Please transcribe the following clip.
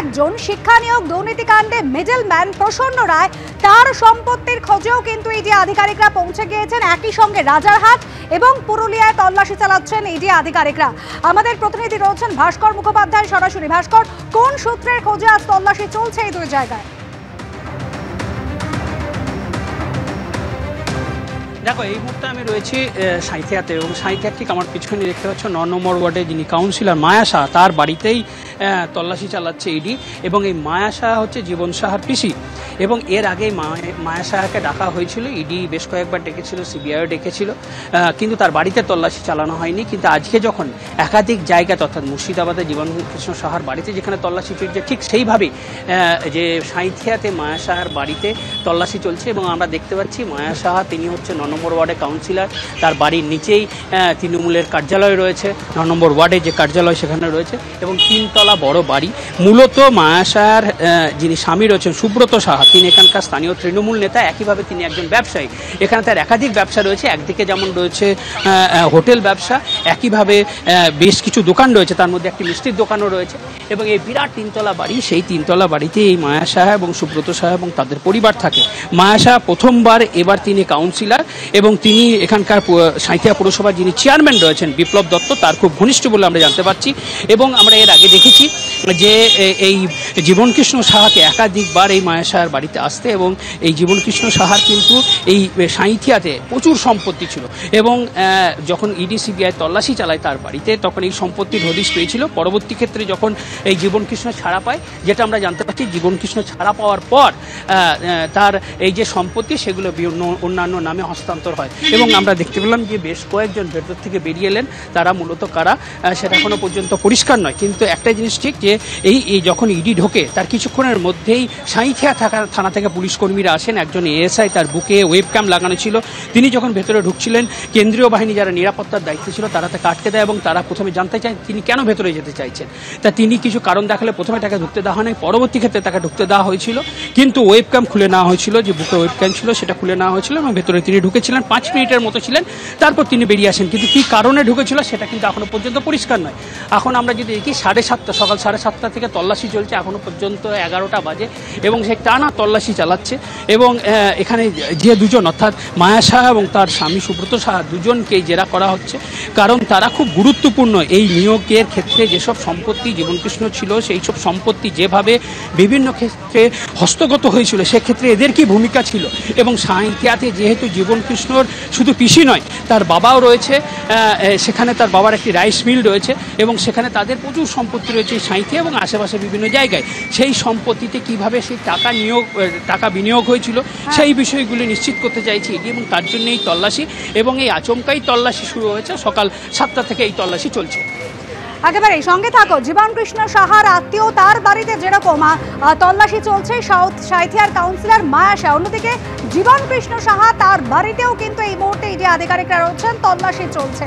একজন শিক্ষা নিয়োগ দুর্নীতিকাণ্ডে মিডলম্যান প্রসন্ন রায় তার সম্পত্তির খোঁজেও কিন্তু ইডি আধিকারিকরা পৌঁছে গিয়েছেন। একই সঙ্গে রাজারহাট এবং পুরুলিয়ায় তল্লাশি চালাচ্ছেন ইডি আধিকারিকরা। আমাদের প্রতিনিধি রয়েছেন ভাস্কর মুখোপাধ্যায়। সরাসরি ভাস্কর, কোন সূত্রের খোঁজে আজ তল্লাশি চলছে এই দুই জায়গায়? দেখো, এই মুহূর্তে আমি রয়েছি সাঁইথিয়াতে, এবং সাঁইথিয়া ঠিক আমার পিছনে দেখতে পাচ্ছ 9 নম্বর ওয়ার্ডে যিনি কাউন্সিলর মায়া শাহ, তার বাড়িতেই তল্লাশি চালাচ্ছে ইডি। এবং এই মায়া শাহ হচ্ছে জীবন শাহর পিসি, এবং এর আগে মায়া শাহকে ডাকা হয়েছিল, ইডি বেশ কয়েকবার ডেকেছিল, সিবিআইও ডেকেছিল, কিন্তু তার বাড়িতে তল্লাশি চালানো হয়নি। কিন্তু আজকে যখন একাধিক জায়গা, অর্থাৎ মুর্শিদাবাদে জীবনকৃষ্ণ সাহার বাড়িতে যেখানে তল্লাশি চলছে, ঠিক সেইভাবেই যে সাঁইথিয়াতে মায়া শাহর বাড়িতে তল্লাশি চলছে। এবং আমরা দেখতে পাচ্ছি মায়া শাহ, তিনি হচ্ছে 9 নম্বর ওয়ার্ডে কাউন্সিলর, তার বাড়ির নিচেই তৃণমূলের কার্যালয় রয়েছে, 9 নম্বর ওয়ার্ডে যে কার্যালয় সেখানে রয়েছে, এবং 3 তলা বড় বাড়ি। মূলত মায়া শাহর যিনি স্বামী রয়েছেন সুব্রত সাহা, তিনি এখানকার স্থানীয় তৃণমূল নেতা, একইভাবে তিনি একজন ব্যবসায়ী। এখানে তার একাধিক ব্যবসা রয়েছে, একদিকে যেমন রয়েছে হোটেল ব্যবসা, একইভাবে বেশ কিছু দোকান রয়েছে, তার মধ্যে একটি মিষ্টির দোকানও রয়েছে। এবং এই বিরাট 3 তলা বাড়ি, সেই 3 তলা বাড়িতে এই মায়া শাহ এবং সুব্রত সাহা এবং তাদের পরিবার থাকে। মায়া শাহ প্রথমবার, এবার তিনি কাউন্সিলর, এবং তিনি এখানকার সাঁইথিয়া পৌরসভার যিনি চেয়ারম্যান রয়েছেন বিপ্লব দত্ত, তার খুব ঘনিষ্ঠ বলে আমরা জানতে পারছি। এবং আমরা এর আগে দেখেছি যে এই জীবনকৃষ্ণ সাহাকে একাধিকবার এই মায়া শাহর বাড়িতে আসতে, এবং এই জীবনকৃষ্ণ সাহার কিন্তু এই সাঁইথিয়াতে প্রচুর সম্পত্তি ছিল। এবং যখন ইডি সিবিআই তল্লাশি চালায় তার বাড়িতে, তখন এই সম্পত্তির হদিশ পেয়েছিল। পরবর্তী ক্ষেত্রে যখন এই জীবনকৃষ্ণ ছাড়া পায়, যেটা আমরা জানতে পারছি, জীবনকৃষ্ণ ছাড়া পাওয়ার পর তার এই যে সম্পত্তি, সেগুলো অন্যান্য নামে হস্তান্তর হয়। এবং আমরা দেখতে পেলাম যে বেশ কয়েকজন ভেতর থেকে বেরিয়ে এলেন, তারা মূলত কারা সেটা এখনো পর্যন্ত পরিষ্কার নয়। কিন্তু একটা জিনিস ঠিক, যে এই যখন ইডি ঢোকে তার কিছুক্ষণের মধ্যেই সাঁইথিয়া থানা থেকে পুলিশ কর্মীরা আসেন। একজন এএসআই, তার বুকে ওয়েবক্যাম লাগানো ছিল, তিনি যখন ভেতরে ঢুকছিলেন, কেন্দ্রীয় বাহিনী যারা নিরাপত্তার দায়িত্বে ছিল তারা তাকে আটকে দেয়, এবং তারা প্রথমে জানতে চায় তিনি কেন ভেতরে যেতে চাইছেন। তা তিনি কিছু কারণ দেখালে প্রথমে তাকে ঢুকতে দেওয়া হয় নাই, পরবর্তী ক্ষেত্রে তাকে ঢুকতে দেওয়া হয়েছিল, কিন্তু ওয়েবক্যাম খুলে নেওয়া হয়েছিল, যে বুকে ওয়েবক্যাম ছিল সেটা খুলে নেওয়া হয়েছিল, এবং ভেতরে তিনি ঢুকেছিলেন 5 মিনিটের মতো ছিলেন, তারপর তিনি বেরিয়ে আসেন। কিন্তু কী কারণে ঢুকেছিল সেটা কিন্তু এখনো পর্যন্ত পরিষ্কার নয়। এখন আমরা যদি দেখি 7:30, সকাল 7:30 থেকে তল্লাশি চলছে, এখনো পর্যন্ত 11টা বাজে, এবং সে টানা তল্লাশি চালাচ্ছে। এবং এখানে যে দুজন, অর্থাৎ মায়া শাহ এবং তার স্বামী সুব্রত সাহা, দুজনকেই জেরা করা হচ্ছে, কারণ তারা খুব গুরুত্বপূর্ণ। এই নিয়োগের ক্ষেত্রে যেসব সম্পত্তি জীবনকৃষ্ণ ছিল, সেই সব সম্পত্তি যেভাবে বিভিন্ন ক্ষেত্রে হস্তগত হয়েছিল, সেক্ষেত্রে এদের কি ভূমিকা ছিল। এবং সাঁইথিয়াতে যেহেতু জীবনকৃষ্ণর শুধু পিসি নয়, তার বাবাও রয়েছে, সেখানে তার বাবার একটি রাইস মিল রয়েছে, এবং সেখানে তাদের প্রচুর সম্পত্তি রয়েছে সাঁইথিয়া এবং আশেপাশে বিভিন্ন জায়গায়। সেই সম্পত্তিতে কিভাবে সেই টাকা বিনিয়োগ হয়েছিল, সেই বিষয়গুলি নিশ্চিত করতে চাইছে ইডি, এবং তার জন্য এই তল্লাশি, এবং এই আচমকাই তল্লাশি শুরু হয়েছে। সকাল 7টা থেকে এই তল্লাশি চলছে। একেবারেই সঙ্গে থাকো। জীবনকৃষ্ণ সাহার আত্মীয়, তার বাড়িতে যেরকম তল্লাশি চলছে সাঁইথিয়ার কাউন্সিলর মায়া শাহ, অন্যদিকে জীবনকৃষ্ণ সাহা তার বাড়িতেও কিন্তু এই মুহূর্তে ইডি আধিকারিকরা রয়েছেন, তল্লাশি চলছে।